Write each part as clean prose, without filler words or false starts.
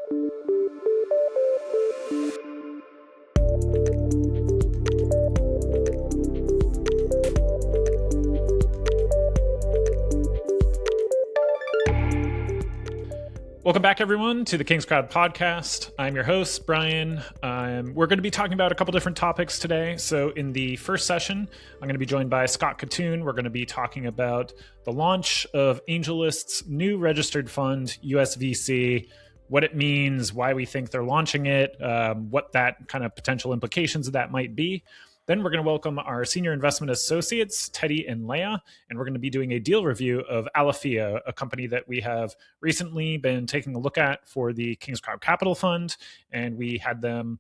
Welcome back, everyone, to the Kingscrowd podcast. I'm your host, Brian. We're going to be talking about a couple different topics today. So in the first session, I'm going to be joined by Scott Katoon. We're going to be talking about the launch of AngelList's new registered fund, USVC, what it means, why we think they're launching it, what that kind of potential implications of that might be. Then we're going to welcome our senior investment associates, Teddy and Leia, and we're going to be doing a deal review of Alaffia, a company that we have recently been taking a look at for the Kingscrowd Capital Fund. And we had them,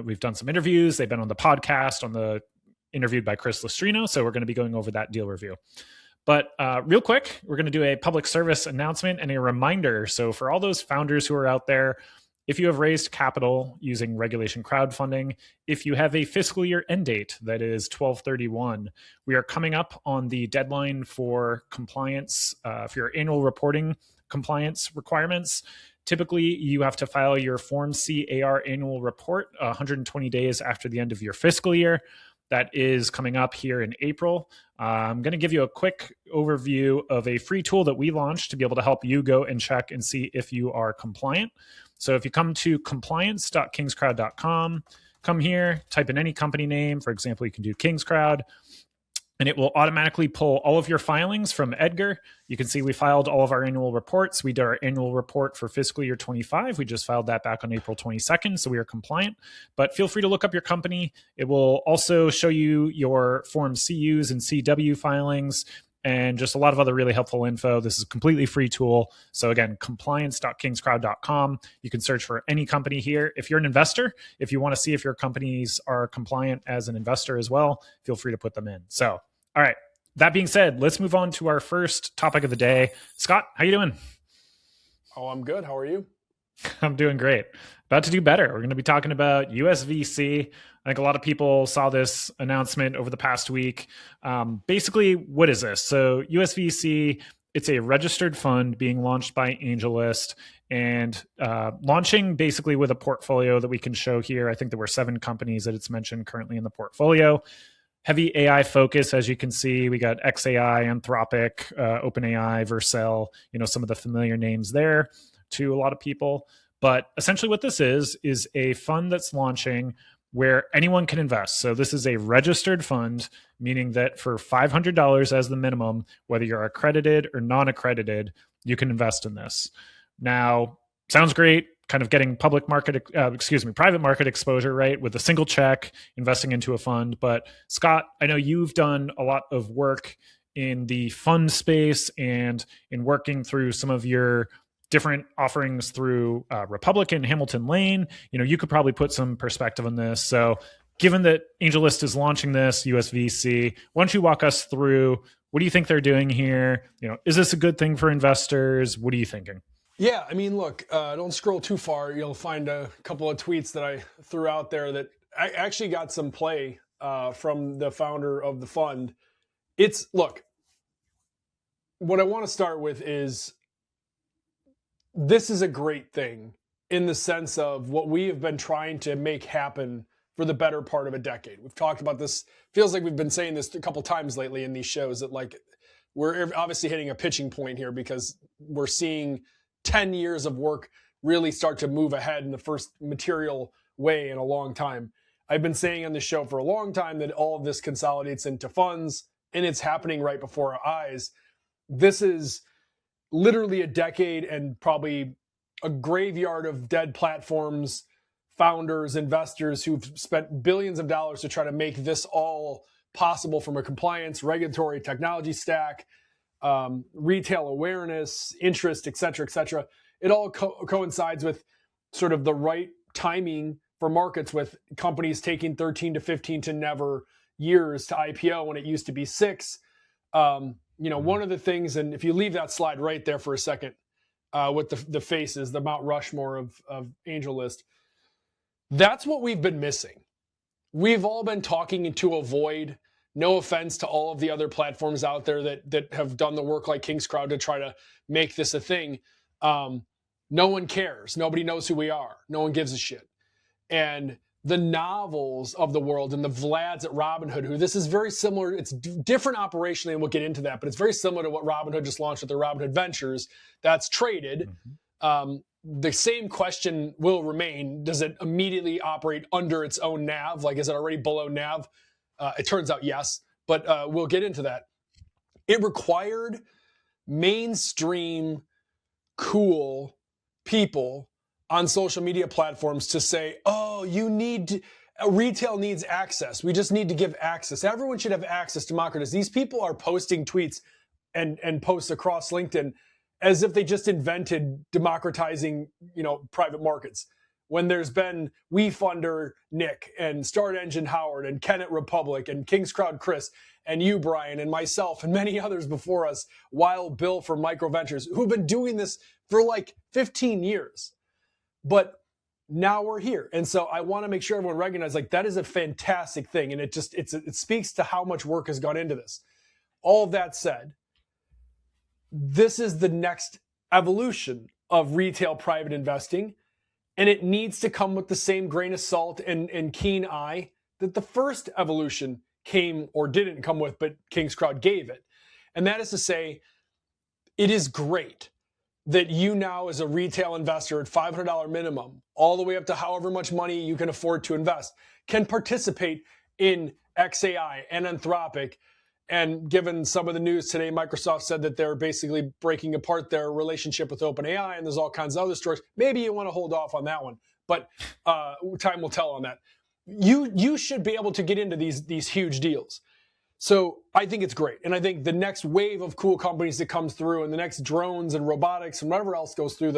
we've done some interviews. They've been on the podcast, interviewed by Chris Lustrino. So we're going to be going over that deal review. But real quick, we're going to do a public service announcement and a reminder. So for all those founders who are out there, if you have raised capital using regulation crowdfunding, if you have a fiscal year end date that is 12/31, we are coming up on the deadline for compliance, for your annual reporting compliance requirements. Typically, you have to file your Form CAR annual report 120 days after the end of your fiscal year. That is coming up here in April. I'm going to give you a quick overview of a free tool that we launched to be able to help you go and check and see if you are compliant. So if you come to compliance.kingscrowd.com, come here, type in any company name. For example, you can do Kingscrowd, and it will automatically pull all of your filings from Edgar. You can see we filed all of our annual reports. We did our annual report for fiscal year 25. We just filed that back on April 22nd, so we are compliant. But feel free to look up your company. It will also show you your Form CUs and CW filings, and just a lot of other really helpful info. This is a completely free tool. So again, compliance.kingscrowd.com. You can search for any company here. If you're an investor, if you want to see if your companies are compliant as an investor as well, feel free to put them in. So, all right. That being said, let's move on to our first topic of the day. Scott, how you doing? Oh, I'm good. How are you? I'm doing great. About to do better. We're going to be talking about USVC. I think a lot of people saw this announcement over the past week. Basically, what is this? So USVC, it's a registered fund being launched by AngelList and launching basically with a portfolio that we can show here. I think there were 7 companies that it's mentioned currently in the portfolio. Heavy AI focus, as you can see. We got XAI, Anthropic, OpenAI, Vercel, some of the familiar names there to a lot of people. But essentially what this is a fund that's launching where anyone can invest. So this is a registered fund, meaning that for $500 as the minimum, whether you're accredited or non-accredited, you can invest in this. Now, sounds great, kind of getting private market exposure, right? With a single check, investing into a fund. But Scott, I know you've done a lot of work in the fund space and in working through some of your different offerings through Republican, Hamilton Lane. You could probably put some perspective on this. So given that AngelList is launching this USVC, why don't you walk us through, what do you think they're doing here? Is this a good thing for investors? What are you thinking? Yeah, I mean, look, don't scroll too far. You'll find a couple of tweets that I threw out there that I actually got some play from the founder of the fund. Look, what I want to start with is, this is a great thing in the sense of what we have been trying to make happen for the better part of a decade. We've talked about this, feels like we've been saying this a couple times lately in these shows, that we're obviously hitting a pitching point here because we're seeing 10 years of work really start to move ahead in the first material way in a long time. I've been saying on the show for a long time that all of this consolidates into funds, and it's happening right before our eyes. This is literally a decade and probably a graveyard of dead platforms, founders, investors who've spent billions of dollars to try to make this all possible from a compliance, regulatory, technology stack, retail awareness, interest, et cetera, et cetera. It all coincides with sort of the right timing for markets, with companies taking 13 to 15 to never years to IPO when it used to be 6. One of the things, and if you leave that slide right there for a second, with the faces, the Mount Rushmore of AngelList, that's what we've been missing. We've all been talking to avoid, no offense to all of the other platforms out there that have done the work like Kingscrowd to try to make this a thing. No one cares. Nobody knows who we are. No one gives a shit. And the novels of the world and the Vlads at Robinhood, who this is very similar. It's different operationally, and we'll get into that, but it's very similar to what Robinhood just launched with their Robinhood Ventures. That's traded. The same question will remain. Does it immediately operate under its own NAV? Like, is it already below NAV? It turns out yes, but we'll get into that. It required mainstream, cool people on social media platforms to say, oh, retail needs access. We just need to give access. Everyone should have access to democratize. These people are posting tweets and posts across LinkedIn as if they just invented democratizing, private markets. When there's been WeFunder Nick and Start Engine Howard and Kennett Republic and Kingscrowd Chris and you, Brian, and myself and many others before us, Wild Bill from Micro Ventures, who've been doing this for like 15 years. But now we're here. And so I want to make sure everyone recognizes, like, that is a fantastic thing. And it speaks to how much work has gone into this. All of that said, this is the next evolution of retail private investing. And it needs to come with the same grain of salt and keen eye that the first evolution came or didn't come with, but Kingscrowd gave it. And that is to say, it is great that you now, as a retail investor at $500 minimum, all the way up to however much money you can afford to invest, can participate in XAI and Anthropic. And given some of the news today, Microsoft said that they're basically breaking apart their relationship with OpenAI, and there's all kinds of other stories. Maybe you want to hold off on that one, but time will tell on that. You should be able to get into these huge deals. So I think it's great. And I think the next wave of cool companies that comes through, and the next drones and robotics and whatever else goes through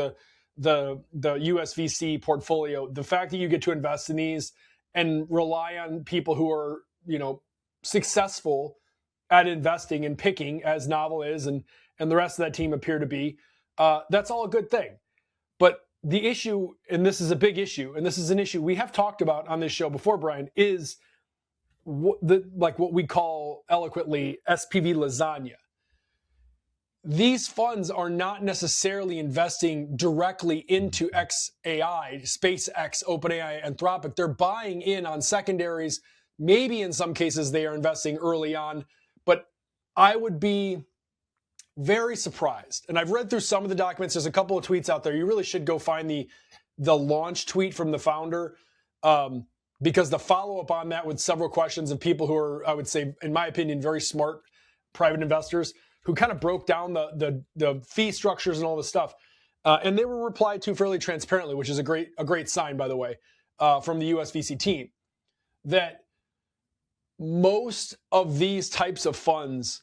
the USVC portfolio, the fact that you get to invest in these and rely on people who are, successful at investing and picking, as Novel is, and the rest of that team appear to be, that's all a good thing. But the issue, and this is a big issue, and this is an issue we have talked about on this show before, Brian, is what we call eloquently SPV lasagna. These funds are not necessarily investing directly into XAI, SpaceX, OpenAI, Anthropic. They're buying in on secondaries. Maybe in some cases they are investing early on, but I would be very surprised. And I've read through some of the documents. There's a couple of tweets out there. You really should go find the launch tweet from the founder, because the follow-up on that with several questions of people who are, I would say, in my opinion, very smart private investors who kind of broke down the fee structures and all this stuff. And they were replied to fairly transparently, which is a great sign, by the way, from the USVC team, that most of these types of funds,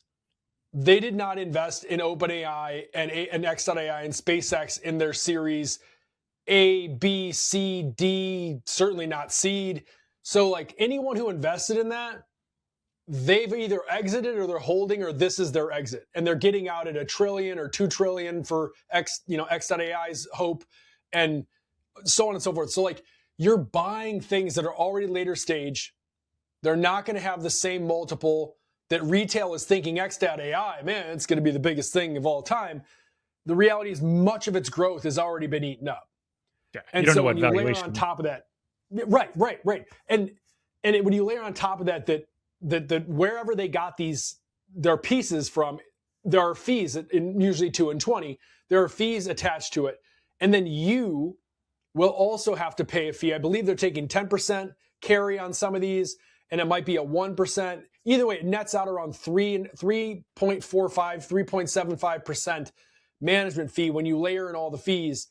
they did not invest in OpenAI and X.AI and SpaceX in their series A, B, C, D, certainly not seed. So like anyone who invested in that, they've either exited or they're holding, or this is their exit. And they're getting out at $1 trillion or $2 trillion for X.AI's hope, and so on and so forth. So like, you're buying things that are already later stage. They're not going to have the same multiple that retail is thinking X.AI, man, it's going to be the biggest thing of all time. The reality is much of its growth has already been eaten up. Yeah, and you don't so know what when you valuation. layer on top of that, right. And when you layer on top of that wherever they got their pieces from, there are fees, usually 2 and 20. There are fees attached to it. And then you will also have to pay a fee. I believe they're taking 10% carry on some of these, and it might be a 1%. Either way, it nets out around 3.45, 3.75% management fee when you layer in all the fees.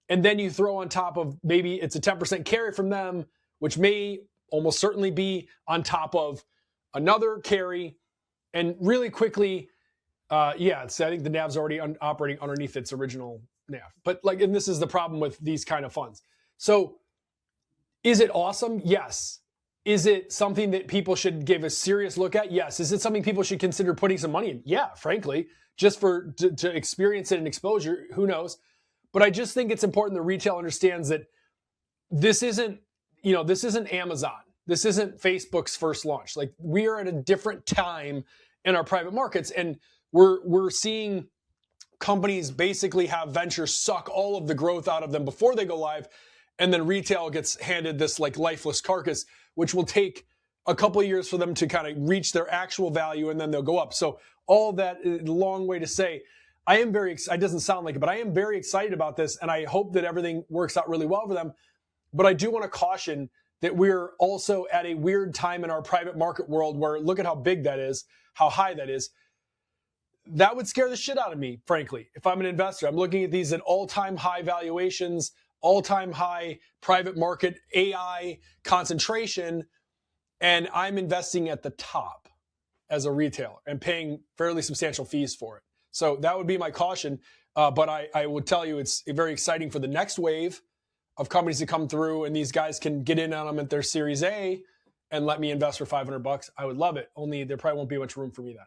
And then you throw on top of, maybe it's a 10% carry from them, which may almost certainly be on top of another carry. And really quickly, I think the NAV's already operating underneath its original NAV. But and this is the problem with these kind of funds. So is it awesome? Yes. Is it something that people should give a serious look at? Yes. Is it something people should consider putting some money in? Yeah, frankly, just to experience it and exposure, who knows? But I just think it's important that retail understands that this isn't Amazon. This isn't Facebook's first launch. Like, we are at a different time in our private markets, and we're seeing companies basically have ventures suck all of the growth out of them before they go live, and then retail gets handed this like lifeless carcass, which will take a couple of years for them to kind of reach their actual value, and then they'll go up. So all of that is a long way to say, I am very excited. It doesn't sound like it, but I am very excited about this, and I hope that everything works out really well for them. But I do want to caution that we're also at a weird time in our private market world where look at how big that is, how high that is. That would scare the shit out of me, frankly, if I'm an investor. I'm looking at these at all-time high valuations, all-time high private market AI concentration, and I'm investing at the top as a retailer and paying fairly substantial fees for it. So that would be my caution. But I would tell you it's very exciting for the next wave of companies to come through, and these guys can get in on them at their Series A and let me invest for $500. I would love it. Only there probably won't be much room for me then.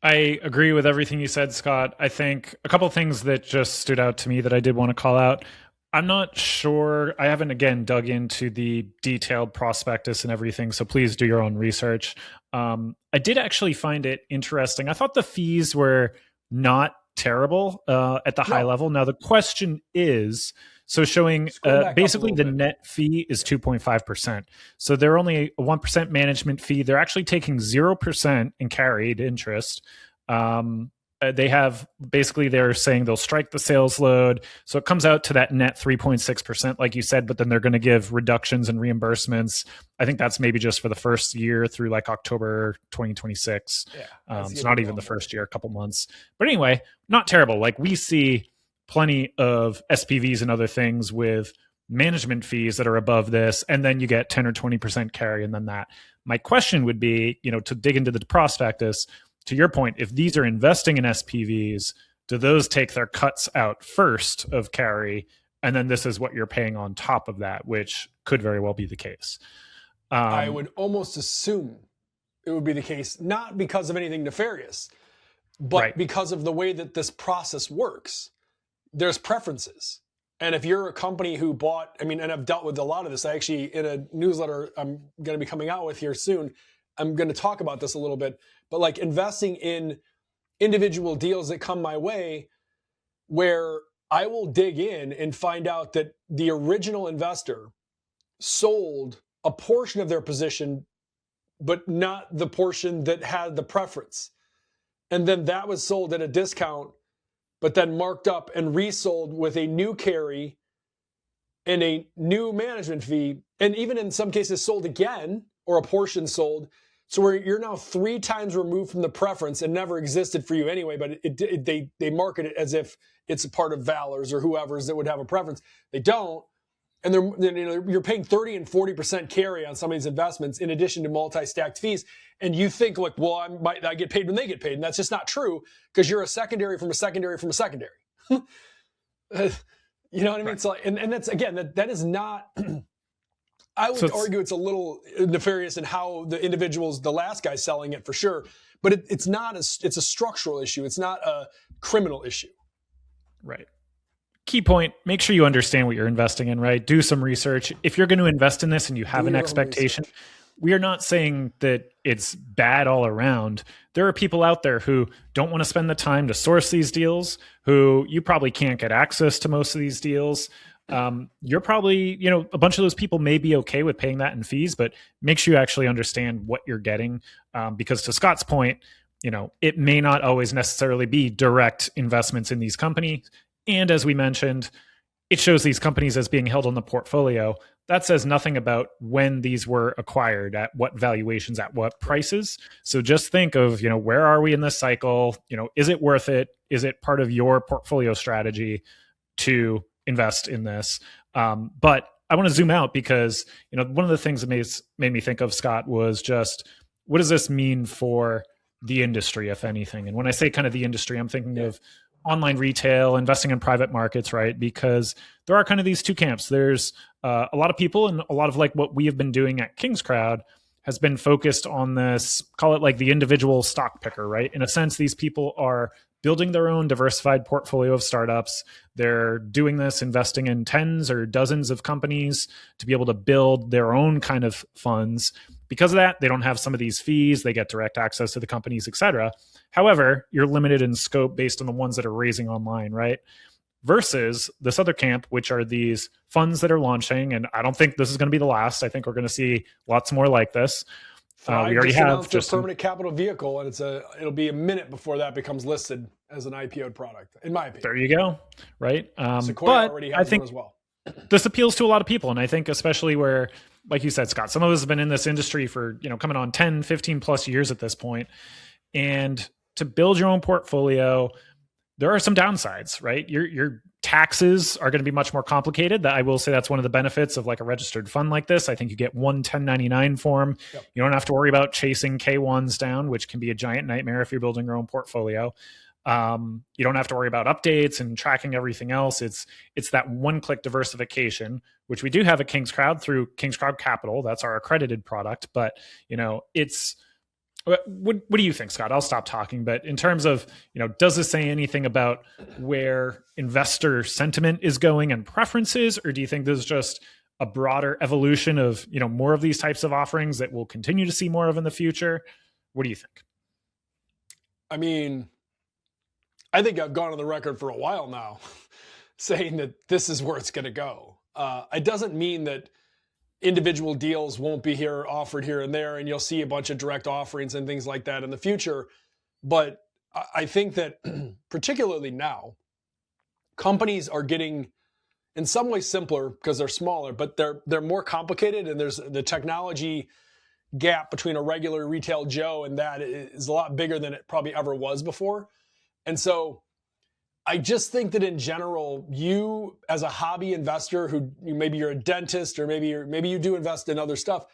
I agree with everything you said, Scott. I think a couple of things that just stood out to me that I did want to call out. I'm not sure. I haven't, again, dug into the detailed prospectus and everything, so please do your own research. I did actually find it interesting. I thought the fees were not terrible at the high level. Now, the question is, so showing basically the net fee is 2.5%. So they're only a 1% management fee. They're actually taking 0% in carried interest. They have basically, they're saying they'll strike the sales load. So it comes out to that net 3.6%, like you said, but then they're going to give reductions and reimbursements. I think that's maybe just for the first year through like October 2026. Yeah, it's not even the first year, a couple months. But anyway, not terrible. Like we see plenty of SPVs and other things with management fees that are above this, and then you get 10 or 20% carry, and then that. My question would be, to dig into the prospectus, to your point, if these are investing in SPVs, do those take their cuts out first of carry, and then this is what you're paying on top of that, which could very well be the case? I would almost assume it would be the case, not because of anything nefarious, but because of the way that this process works. There's preferences. And if you're a company who bought, and I've dealt with a lot of this. I actually, in a newsletter I'm going to be coming out with here soon, I'm going to talk about this a little bit, but like investing in individual deals that come my way where I will dig in and find out that the original investor sold a portion of their position, but not the portion that had the preference. And then that was sold at a discount, but then marked up and resold with a new carry and a new management fee, and even in some cases sold again, or a portion sold. So where you're now 3 times removed from the preference and never existed for you anyway, but they market it as if it's a part of Valor's or whoever's that would have a preference. They don't. And you're paying 30 and 40% carry on some of these investments in addition to multi-stacked fees. And you think, like, well, I get paid when they get paid. And that's just not true, because you're a secondary from a secondary from a secondary. You know what I mean? Right. So, and that's, again, that is not, I would argue it's a little nefarious in how the individuals, the last guy selling it for sure, but it's a structural issue. It's not a criminal issue. Right. Key point, make sure you understand what you're investing in, right? Do some research. If you're going to invest in this and you have an expectation, we are not saying that it's bad all around. There are people out there who don't want to spend the time to source these deals, who you probably can't get access to most of these deals. You're probably, a bunch of those people may be okay with paying that in fees, but make sure you actually understand what you're getting. Because to Scott's point, it may not always necessarily be direct investments in these companies. And as we mentioned, it shows these companies as being held on the portfolio. That says nothing about when these were acquired, at what valuations, at what prices. So just think of, where are we in this cycle? Is it worth it? Is it part of your portfolio strategy to invest in this? But I want to zoom out because, one of the things that made me think of, Scott, was just, what does this mean for the industry, if anything? And when I say kind of the industry, I'm thinking of online retail, investing in private markets, right? Because there are kind of these two camps. There's a lot of people, and a lot of like what we have been doing at Kingscrowd has been focused on this, call it like the individual stock picker, right? In a sense, these people are building their own diversified portfolio of startups. They're doing this, investing in tens or dozens of companies to be able to build their own kind of funds. because of that, they don't have some of these fees. They get direct access to the companies, et cetera. However, you're limited in scope based on the ones that are raising online, right? Versus this other camp, which are these funds that are launching. And I don't think this is going to be the last. I think we're going to see lots more like this. We already have just a permanent capital vehicle, and it'll be a minute before that becomes listed as an IPO'd product, in my opinion. There you go, right? Sequoia already has one as well. This appeals to a lot of people, and I think especially where, like you said, Scott, some of us have been in this industry for coming on 10, 15 plus years at this point, and to build your own portfolio, there are some downsides, right? Your taxes are going to be much more complicated. I will say that's one of the benefits of like a registered fund like this. I think you get one 1099 form. Yep. You don't have to worry about chasing K1s down, which can be a giant nightmare if you're building your own portfolio. You don't have to worry about updates and tracking everything else. It's that one-click diversification, which we do have at Kingscrowd through Kingscrowd Capital. That's our accredited product. But it's what do you think, Scott? I'll stop talking. But in terms of does this say anything about where investor sentiment is going and preferences, or do you think this is just a broader evolution of more of these types of offerings that we'll continue to see more of in the future? What do you think? I mean, I think I've gone on the record for a while now saying that this is where it's going to go. It doesn't mean that individual deals won't be offered here and there, and you'll see a bunch of direct offerings and things like that in the future. But I think that particularly now, companies are getting in some ways simpler because they're smaller, but they're more complicated, and there's the technology gap between a regular retail Joe and that is a lot bigger than it probably ever was before. And so I just think that in general, you as a hobby investor who maybe you're a dentist or maybe you do invest in other stuff,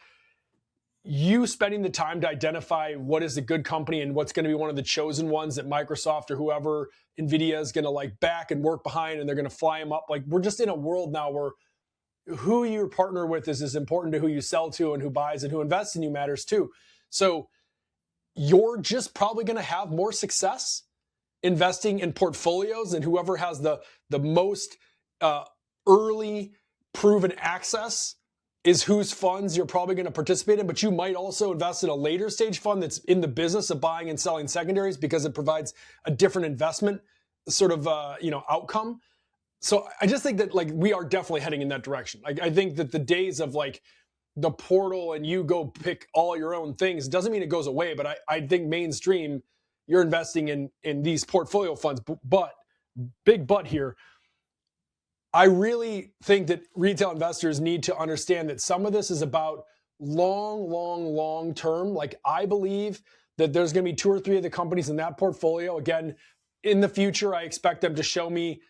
you spending the time to identify what is a good company and what's going to be one of the chosen ones that Microsoft or whoever, NVIDIA is going to like back and work behind, and they're going to fly them up. Like, we're just in a world now where who you partner with is as important to who you sell to, and who buys and who invests in you matters too. So you're just probably going to have more success investing in portfolios, and whoever has the most early proven access is whose funds you're probably going to participate in. But you might also invest in a later stage fund that's in the business of buying and selling secondaries because it provides a different investment sort of outcome. So I just think that like we are definitely heading in that direction. I think that the days of like the portal and you go pick all your own things doesn't mean it goes away, but I think mainstream, you're investing in these portfolio funds. But big but here, I really think that retail investors need to understand that some of this is about long term. Like, I believe that there's going to be 2 or 3 of the companies in that portfolio. Again, in the future, I expect them to show me,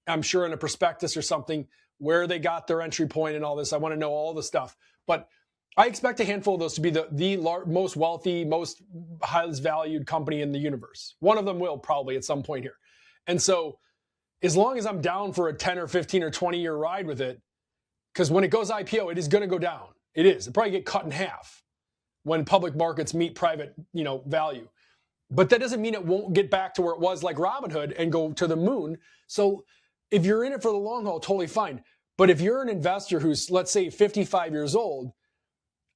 I'm sure in a prospectus or something, where they got their entry point and all this. I want to know all the stuff. But I expect a handful of those to be the most wealthy, most highest valued company in the universe. One of them will probably at some point here. And so as long as I'm down for a 10 or 15 or 20 year ride with it, because when it goes IPO, it is going to go down. It is. It'll probably get cut in half when public markets meet private, value. But that doesn't mean it won't get back to where it was like Robinhood and go to the moon. So if you're in it for the long haul, totally fine. But if you're an investor who's, let's say, 55 years old,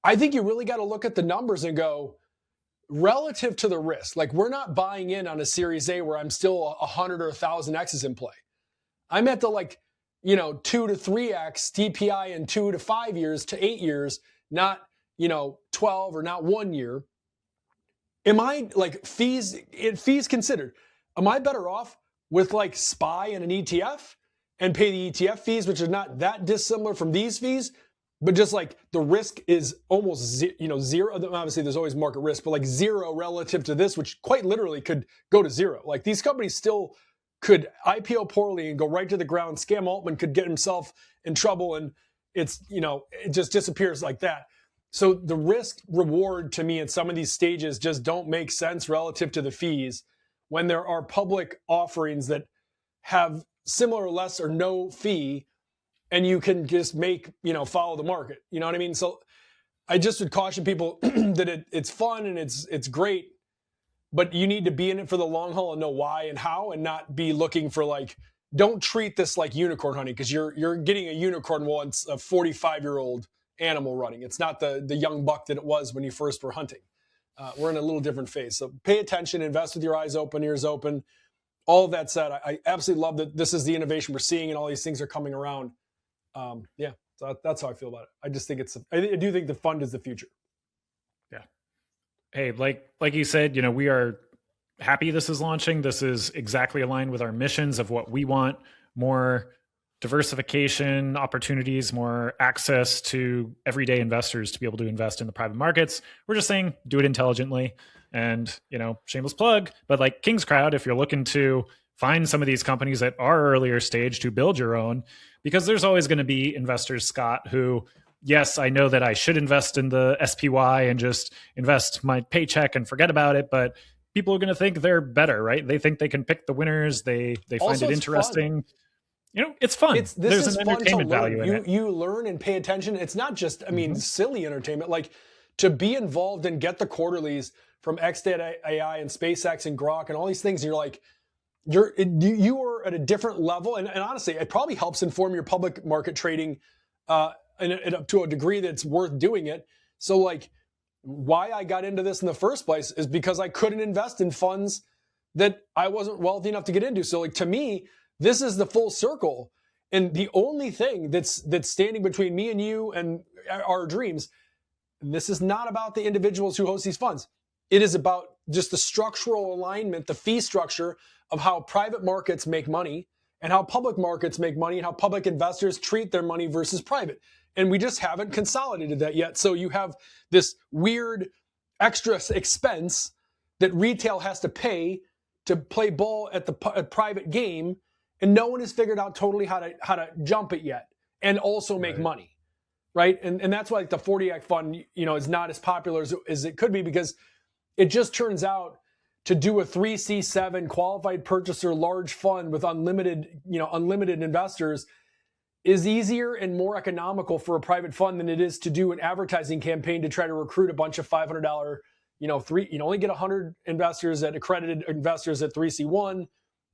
I think you really got to look at the numbers and go, relative to the risk. Like, we're not buying in on a Series A where I'm still 100 or 1,000 X's in play. I'm at the 2 to 3X DPI in 2 to 5 years to 8 years, not 12 or not 1 year. Am I fees considered? Am I better off with SPY and an ETF and pay the ETF fees, which are not that dissimilar from these fees? But just the risk is almost zero. Obviously, there's always market risk, but zero relative to this, which quite literally could go to zero. These companies still could IPO poorly and go right to the ground. Scam Altman could get himself in trouble, and it just disappears like that. So the risk reward to me at some of these stages just don't make sense relative to the fees when there are public offerings that have similar or less or no fee. And you can just follow the market. You know what I mean? So I just would caution people that it's fun and it's great, but you need to be in it for the long haul and know why and how, and not be looking for don't treat this like unicorn hunting, because you're getting a unicorn once, a 45-year-old, animal running. It's not the young buck that it was when you first were hunting. We're in a little different phase. So pay attention, invest with your eyes open, ears open. All of that said, I absolutely love that this is the innovation we're seeing and all these things are coming around. So that's how I feel about it. I just think I do think the fund is the future. Yeah. Hey, like you said, we are happy this is launching. This is exactly aligned with our missions of what we want: more diversification opportunities, more access to everyday investors to be able to invest in the private markets. We're just saying, do it intelligently. And, shameless plug, but like Kingscrowd, if you're looking to find some of these companies that are earlier stage to build your own, because there's always going to be investors, Scott, who, yes, I know that I should invest in the SPY and just invest my paycheck and forget about it, but people are going to think they're better, right? They think they can pick the winners. They find it interesting. Fun. It's fun. There's an entertainment value in it. You learn and pay attention. It's not just, silly entertainment. Like, to be involved and get the quarterlies from X.AI and SpaceX and Grok and all these things, you're like, you are at a different level. And honestly, it probably helps inform your public market trading to a degree that's worth doing it. So, like, why I got into this in the first place is because I couldn't invest in funds that I wasn't wealthy enough to get into. So, like, to me, this is the full circle. And the only thing that's standing between me and you and our dreams, and this is not about the individuals who host these funds. It is about just the structural alignment, the fee structure of how private markets make money and how public markets make money and how public investors treat their money versus private. And we just haven't consolidated that yet. So you have this weird extra expense that retail has to pay to play ball at the private game, and no one has figured out totally how to jump it yet and also make money, right? And that's why, like, the 40 Act fund, is not as popular as it could be, because it just turns out to do a 3C7 qualified purchaser large fund with unlimited investors is easier and more economical for a private fund than it is to do an advertising campaign to try to recruit a bunch of $500, only get 100 investors at accredited investors at 3C1,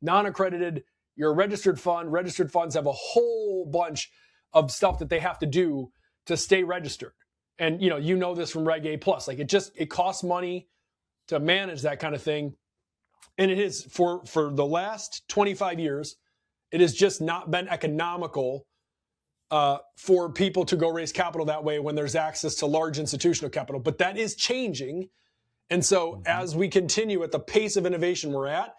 non-accredited, you're a registered fund. Registered funds have a whole bunch of stuff that they have to do to stay registered. And, this from Reg A+. Like, it costs money to manage that kind of thing. And it is, for the last 25 years, it has just not been economical for people to go raise capital that way when there's access to large institutional capital. But that is changing. And so as we continue at the pace of innovation we're at,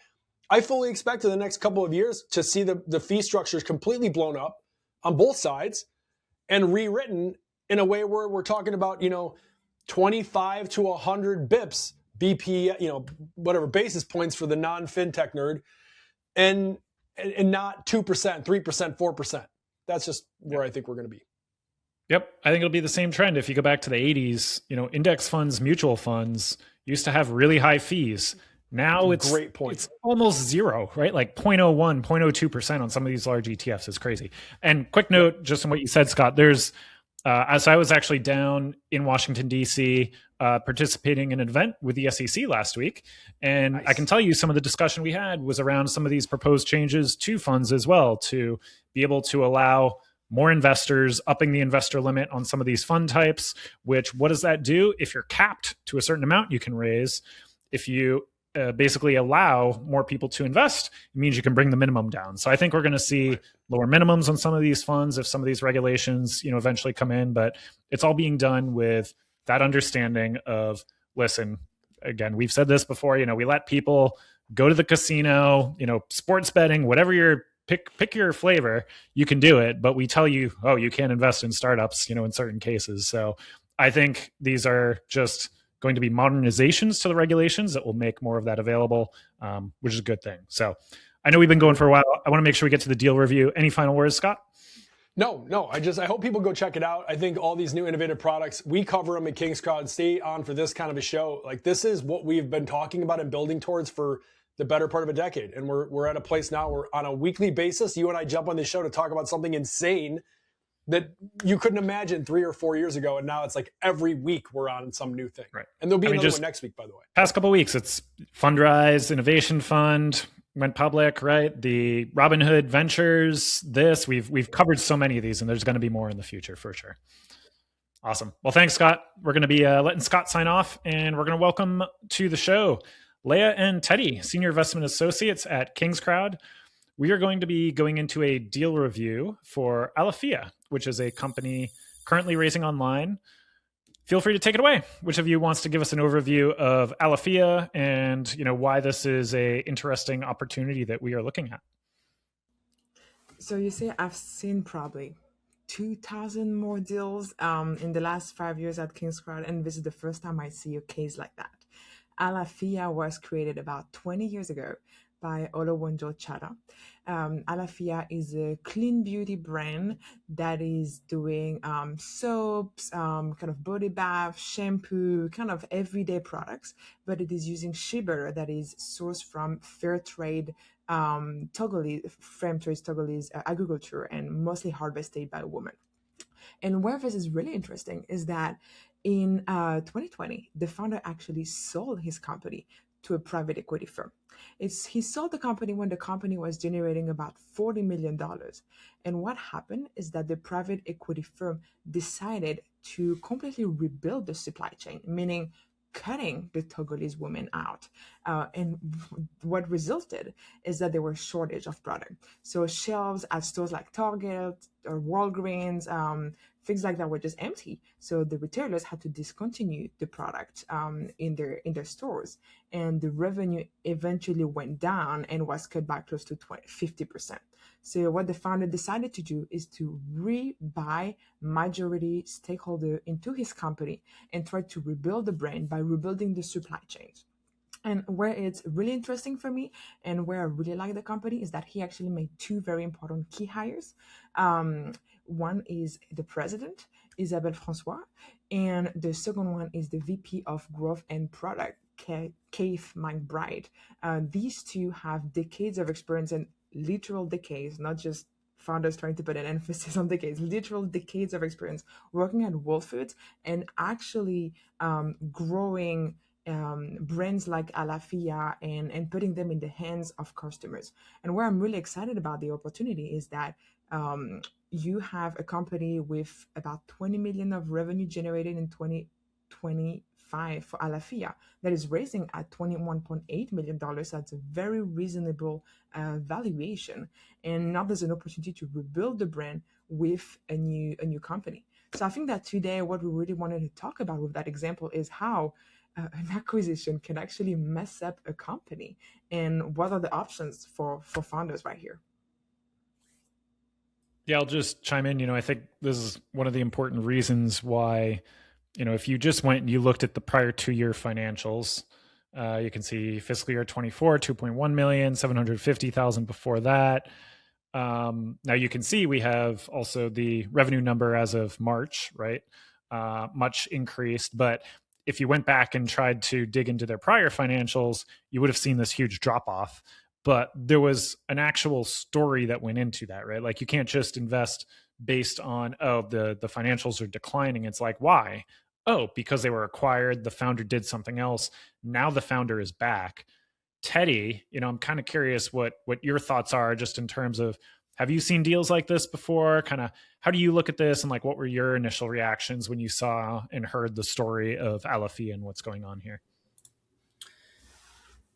I fully expect in the next couple of years to see the fee structures completely blown up on both sides and rewritten in a way where we're talking about, 25 to 100 bips, BP, whatever basis points for the non-fintech nerd, and not 2%, 3%, 4%. That's just where I think we're going to be. Yep. I think it'll be the same trend. If you go back to the 80s, index funds, mutual funds used to have really high fees. Now it's great point. It's almost zero, right? Like 0.01, 0.02% on some of these large ETFs is crazy. And quick note, just on what you said, Scott, there's, as I was actually down in Washington, D.C., participating in an event with the SEC last week. And nice. I can tell you some of the discussion we had was around some of these proposed changes to funds as well, to be able to allow more investors, upping the investor limit on some of these fund types, which what does that do? If you're capped to a certain amount you can raise, if you basically allow more people to invest, it means you can bring the minimum down. So I think we're going to see lower minimums on some of these funds if some of these regulations, eventually come in, but it's all being done with that understanding of, listen, again, we've said this before, we let people go to the casino, sports betting, whatever your pick your flavor, you can do it, but we tell you, oh, you can't invest in startups, in certain cases. So I think these are just going to be modernizations to the regulations that will make more of that available, which is a good thing. So I know we've been going for a while. I want to make sure we get to the deal review. Any final words, Scott? No. I hope people go check it out. I think all these new innovative products, we cover them at Kingscrowd. Stay on for this kind of a show. Like, this is what we've been talking about and building towards for the better part of a decade. And we're at a place now where on a weekly basis, you and I jump on this show to talk about something insane that you couldn't imagine 3 or 4 years ago. And now it's like every week we're on some new thing. Right. And there'll be another one next week, by the way. Past couple of weeks, it's Fundrise, Innovation Fund, went public, right? The Robinhood Ventures, we've covered so many of these, and there's going to be more in the future for sure. Awesome. Well, thanks, Scott. We're going to be letting Scott sign off, and we're going to welcome to the show Leah and Teddy, Senior Investment Associates at Kingscrowd. We are going to be going into a deal review for Alaffia, which is a company currently raising online. Feel free to take it away. Which of you wants to give us an overview of Alaffia and why this is a interesting opportunity that we are looking at? So you say I've seen probably 2,000 more deals in the last 5 years at Kingscrowd, and this is the first time I see a case like that. Alaffia was created about 20 years ago by Untitled Chapter. Alaffia is a clean beauty brand that is doing soaps, kind of body bath, shampoo, kind of everyday products, but it is using shea butter that is sourced from fair trade Togolese agriculture and mostly harvested by women. And where this is really interesting is that in 2020, the founder actually sold his company to a private equity firm. He sold the company when the company was generating about $40 million. And what happened is that the private equity firm decided to completely rebuild the supply chain, meaning cutting the Togolese women out. And what resulted is that there was a shortage of product. So shelves at stores like Target or Walgreens, things like that were just empty. So the retailers had to discontinue the product in their stores. And the revenue eventually went down and was cut by close to 50%. So what the founder decided to do is to rebuy majority stakeholder into his company and try to rebuild the brand by rebuilding the supply chains. And where it's really interesting for me and where I really like the company is that he actually made two very important key hires. One is the president, Isabelle Francois, and the second one is the VP of Growth and Product, Keith McBride. These two have decades of experience, and literal decades, not just founders trying to put an emphasis on decades, literal decades of experience working at Whole Foods and actually growing brands like Alaffia and putting them in the hands of customers. And where I'm really excited about the opportunity is that you have a company with about 20 million of revenue generated in 2025 for Alaffia that is raising at $21.8 million. That's a very reasonable valuation. And now there's an opportunity to rebuild the brand with a new company. So I think that today what we really wanted to talk about with that example is how an acquisition can actually mess up a company and what are the options for founders right here. Yeah, I'll just chime in. I think this is one of the important reasons why, if you just went and you looked at the prior 2-year financials, you can see fiscal year 24, 2.1 million, 750,000 before that. Now you can see we have also the revenue number as of March, right? Much increased, but if you went back and tried to dig into their prior financials, you would have seen this huge drop off. But there was an actual story that went into that, right? Like you can't just invest based on, the financials are declining. It's like, why? Oh, because they were acquired. The founder did something else. Now the founder is back. Teddy, I'm kind of curious what your thoughts are just in terms of, have you seen deals like this before? Kind of how do you look at this and like what were your initial reactions when you saw and heard the story of Alaffia and what's going on here?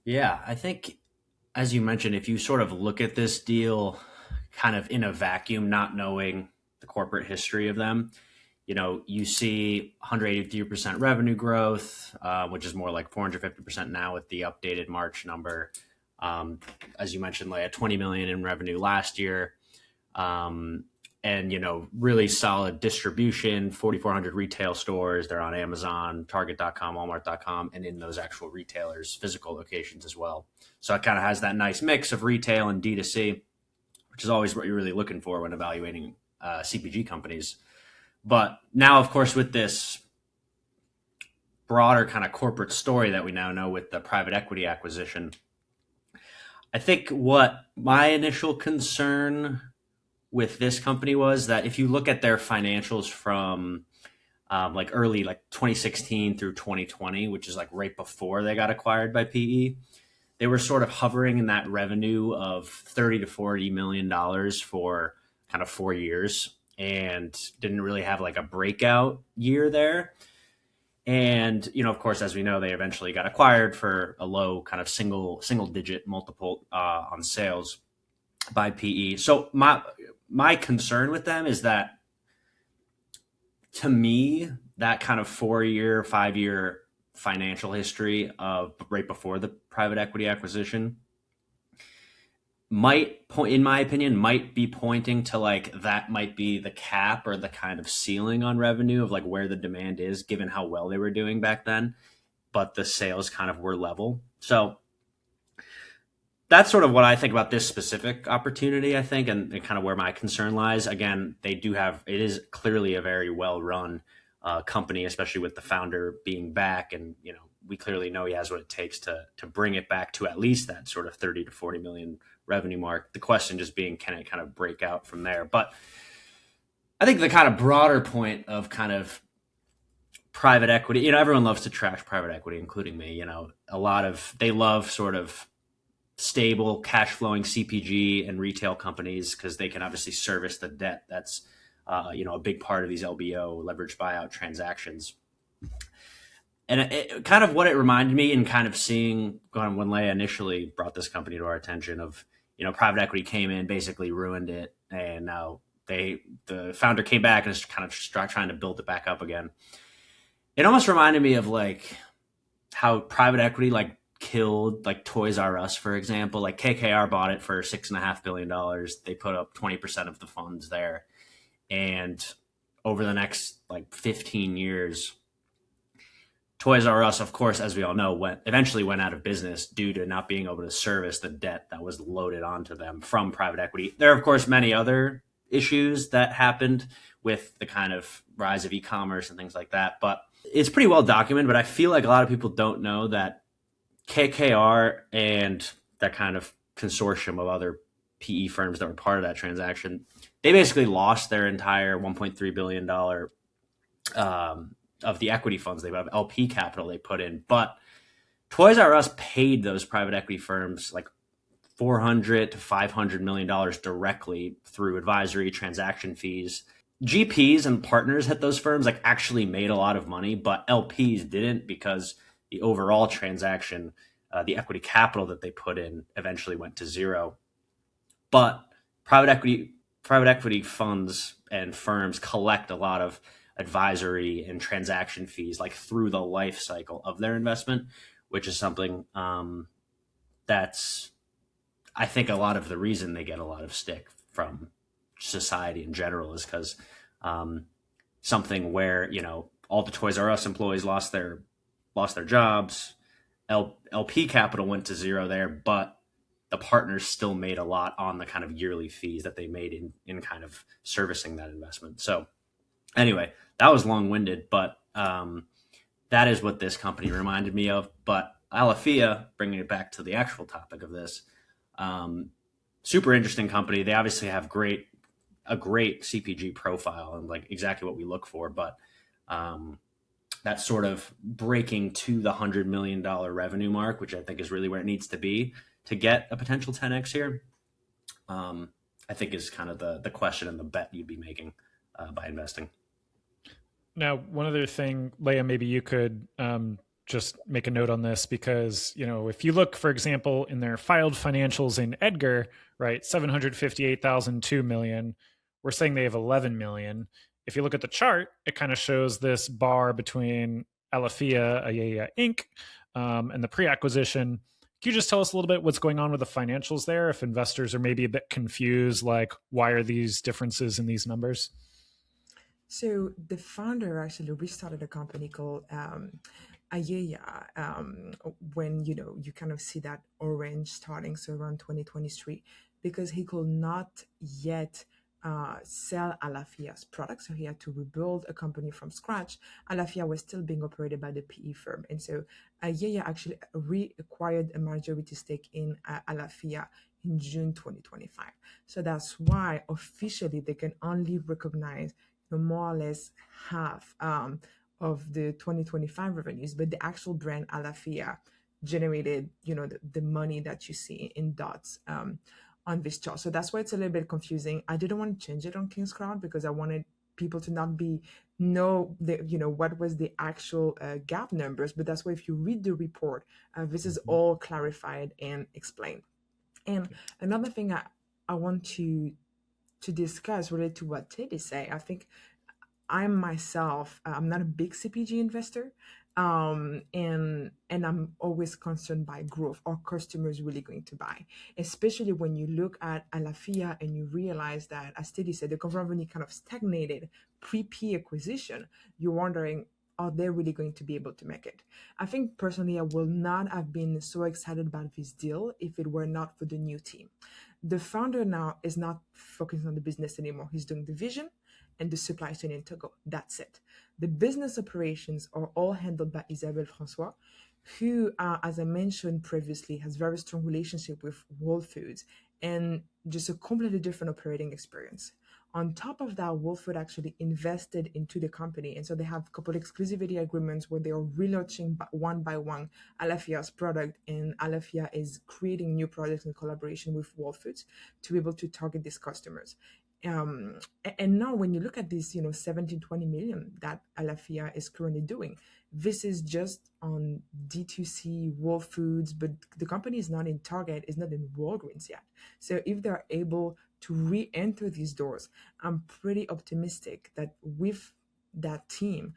Yeah, I think as you mentioned, if you sort of look at this deal kind of in a vacuum, not knowing the corporate history of them, you see 183% revenue growth, which is more like 450% now with the updated March number. As you mentioned, like 20 million in revenue last year. And, really solid distribution, 4,400 retail stores. They're on Amazon, Target.com, Walmart.com, and in those actual retailers, physical locations as well. So it kind of has that nice mix of retail and D2C, which is always what you're really looking for when evaluating CPG companies. But now, of course, with this broader kind of corporate story that we now know with the private equity acquisition, I think what my initial concern with this company was that if you look at their financials from early 2016 through 2020, which is like right before they got acquired by PE, they were sort of hovering in that revenue of $30 to $40 million for kind of 4 years. and didn't really have like a breakout year there. And, of course, as we know, they eventually got acquired for a low kind of single digit multiple on sales by PE. So my concern with them is that, to me, that kind of 4-year, 5-year financial history of right before the private equity acquisition in my opinion, might be pointing to like that might be the cap or the kind of ceiling on revenue of like where the demand is, given how well they were doing back then, but the sales kind of were level. So that's sort of what I think about this specific opportunity, I think, and kind of where my concern lies. Again, it is clearly a very well-run company, especially with the founder being back. And, we clearly know he has what it takes to bring it back to at least that sort of 30 to 40 million revenue mark. The question just being, can it kind of break out from there? But I think the kind of broader point of kind of private equity, everyone loves to trash private equity, including me. They love sort of stable cash flowing CPG and retail companies because they can obviously service the debt. That's, a big part of these LBO leveraged buyout transactions. And it kind of what it reminded me, and kind of seeing when Leia initially brought this company to our attention of, private equity came in, basically ruined it. And now the founder came back and is kind of trying to build it back up again. It almost reminded me of like how private equity like killed like Toys R Us, for example. Like KKR bought it for $6.5 billion. They put up 20% of the funds there. And over the next like 15 years, Toys R Us, of course, as we all know, eventually went out of business due to not being able to service the debt that was loaded onto them from private equity. There are, of course, many other issues that happened with the kind of rise of e-commerce and things like that. But it's pretty well documented. But I feel like a lot of people don't know that KKR and that kind of consortium of other PE firms that were part of that transaction, they basically lost their entire $1.3 billion of the equity funds they have, LP capital they put in. But Toys R Us paid those private equity firms like $400 to $500 million directly through advisory transaction fees. GPs and partners at those firms like actually made a lot of money, but LPs didn't, because the overall transaction, the equity capital that they put in eventually went to zero. But private equity funds and firms collect a lot of advisory and transaction fees like through the life cycle of their investment, which is something that's, I think, a lot of the reason they get a lot of stick from society in general is because something where all the Toys R Us employees lost their jobs, LP capital went to zero there, but the partners still made a lot on the kind of yearly fees that they made in kind of servicing that investment. So anyway, that was long-winded, but that is what this company reminded me of. But Alaffia, bringing it back to the actual topic of this, super interesting company. They obviously have a great CPG profile and like exactly what we look for, but that sort of breaking to the $100 million revenue mark, which I think is really where it needs to be to get a potential 10x here, I think is kind of the question and the bet you'd be making by investing. Now, one other thing, Leia, maybe you could just make a note on this, because, if you look, for example, in their filed financials in Edgar, right, 758,000, 2 million, we're saying they have 11 million. If you look at the chart, it kind of shows this bar between Alaffia, Ayaya Inc., and the pre-acquisition. Can you just tell us a little bit what's going on with the financials there, if investors are maybe a bit confused, like why are these differences in these numbers? So the founder actually restarted a company called Ayaya when you kind of see that orange starting, so around 2023, because he could not yet sell Alaffia's products, so he had to rebuild a company from scratch. Alaffia was still being operated by the PE firm, and so Ayaya actually reacquired a majority stake in Alaffia in June 2025. So that's why officially they can only recognize more or less half of the 2025 revenues, but the actual brand Alaffia generated, the money that you see in dots on this chart. So that's why it's a little bit confusing. I didn't want to change it on Kingscrowd because I wanted people to not know what was the actual gap numbers. But that's why if you read the report, this is all clarified and explained. And another thing I want to discuss related to what Teddy say, I think I'm myself, I'm not a big CPG investor. And I'm always concerned by growth. Are customers really going to buy? Especially when you look at Alaffia and you realize that, as Teddy said, the revenue kind of stagnated pre-P acquisition. You're wondering, are they really going to be able to make it? I think personally, I will not have been so excited about this deal if it were not for the new team. The founder now is not focusing on the business anymore. He's doing the vision and the supply chain in Togo. That's it. The business operations are all handled by Isabelle Francois, who, as I mentioned previously, has very strong relationship with Whole Foods and just a completely different operating experience. On top of that, Whole Foods actually invested into the company. And so they have a couple of exclusivity agreements where they are relaunching one by one Alaffia's product. And Alaffia is creating new products in collaboration with Whole Foods to be able to target these customers. And now when you look at this, 17-20 million that Alaffia is currently doing, this is just on D2C Whole Foods, but the company is not in Target, is not in Walgreens yet. So if they're able to re-enter these doors, I'm pretty optimistic that with that team,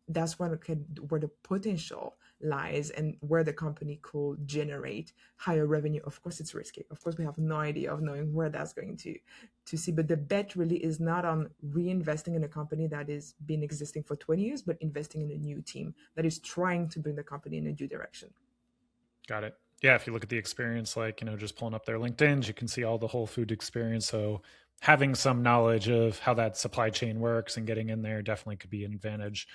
that's where the potential lies and where the company could generate higher revenue. Of course, it's risky. Of course, we have no idea of knowing where that's going to see. But the bet really is not on reinvesting in a company that has been existing for 20 years, but investing in a new team that is trying to bring the company in a new direction. Got it. Yeah, if you look at the experience, just pulling up their LinkedIn's, you can see all the Whole Food experience. So having some knowledge of how that supply chain works and getting in there definitely could be an advantage.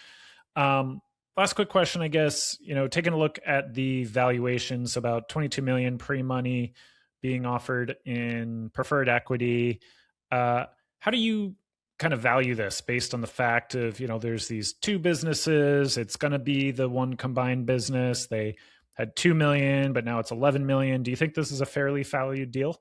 Last quick question, I guess, taking a look at the valuations, about 22 million pre-money being offered in preferred equity. How do you kind of value this based on the fact of, there's these two businesses, it's going to be the one combined business. They had 2 million, but now it's 11 million. Do you think this is a fairly valued deal?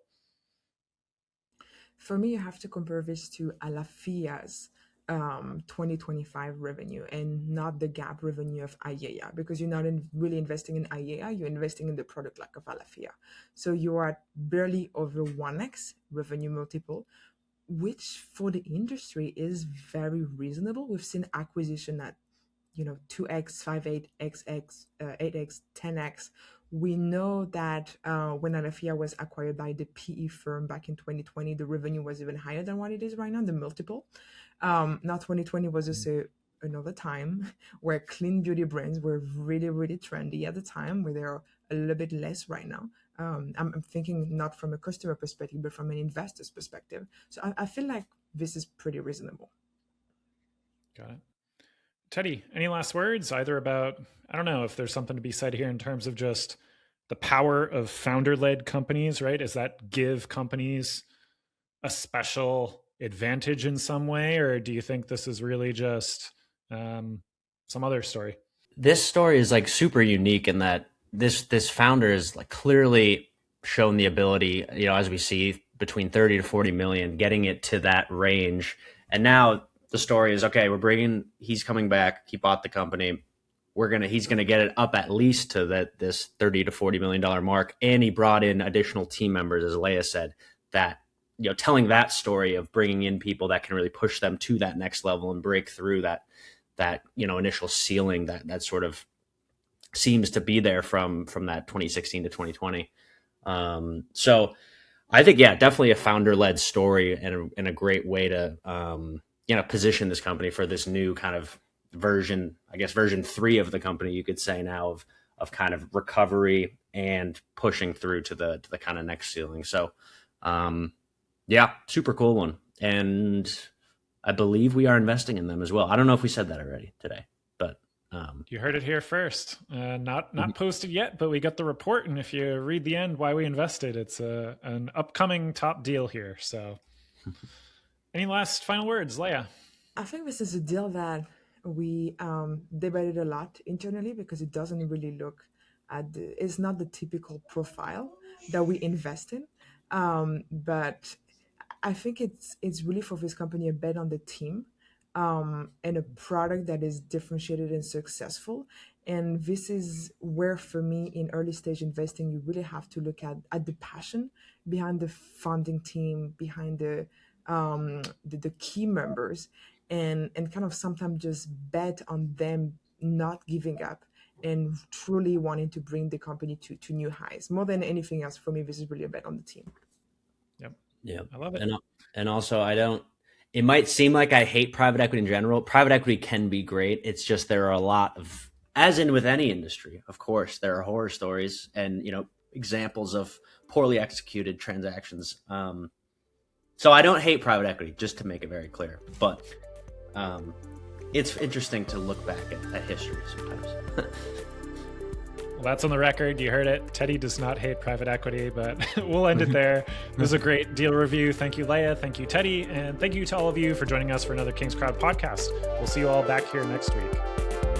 For me, you have to compare this to Alaffia's 2025 revenue and not the gap revenue of Ayaya, because you're not really investing in Ayaya, you're investing in the product like of Alaffia. So you are at barely over 1x revenue multiple, which for the industry is very reasonable. We've seen acquisition at 2x, 5x, 8x, 8x, 10x. We know that when Alaffia was acquired by the PE firm back in 2020, the revenue was even higher than what it is right now, the multiple. Now 2020 was also another time where clean beauty brands were really, really trendy at the time, where they're a little bit less right now. I'm thinking not from a customer perspective, but from an investor's perspective. So I feel like this is pretty reasonable. Got it. Teddy, any last words, either about, I don't know if there's something to be said here in terms of just the power of founder-led companies, right? Does that give companies a special advantage in some way, or do you think this is really just some other story? This story is super unique in that this founder is clearly shown the ability, as we see, between 30 to 40 million, getting it to that range. And now the story is, okay, he's coming back. He bought the company. He's going to get it up at least to this 30 to 40 million dollar mark. And he brought in additional team members, as Leia said, that, telling that story of bringing in people that can really push them to that next level and break through that initial ceiling that sort of seems to be there from that 2016 to 2020. So I think, definitely a founder-led story and a great way to, position this company for this new kind of version 3 of the company, you could say now, of kind of recovery and pushing through to the kind of next ceiling. So, super cool one. And I believe we are investing in them as well. I don't know if we said that already today, but you heard it here first. Not posted yet, but we got the report. And if you read the end, why we invested, it's an upcoming top deal here. So any last final words, Leia? I think this is a deal that we debated a lot internally because it doesn't really look at it's not the typical profile that we invest in. But I think it's really for this company a bet on the team, and a product that is differentiated and successful. And this is where, for me, in early stage investing, you really have to look at the passion behind the founding team, behind the key members, and kind of sometimes just bet on them not giving up and truly wanting to bring the company to new highs. More than anything else, for me, this is really a bet on the team. Yep. Yeah, I love it. And also, I don't. It might seem like I hate private equity in general. Private equity can be great. It's just there are a lot of, as in with any industry, of course, there are horror stories and examples of poorly executed transactions. So I don't hate private equity, just to make it very clear. But it's interesting to look back at history sometimes. Well, that's on the record. You heard it. Teddy does not hate private equity, but we'll end it there. It was a great deal review. Thank you, Leia. Thank you, Teddy. And thank you to all of you for joining us for another Kingscrowd podcast. We'll see you all back here next week.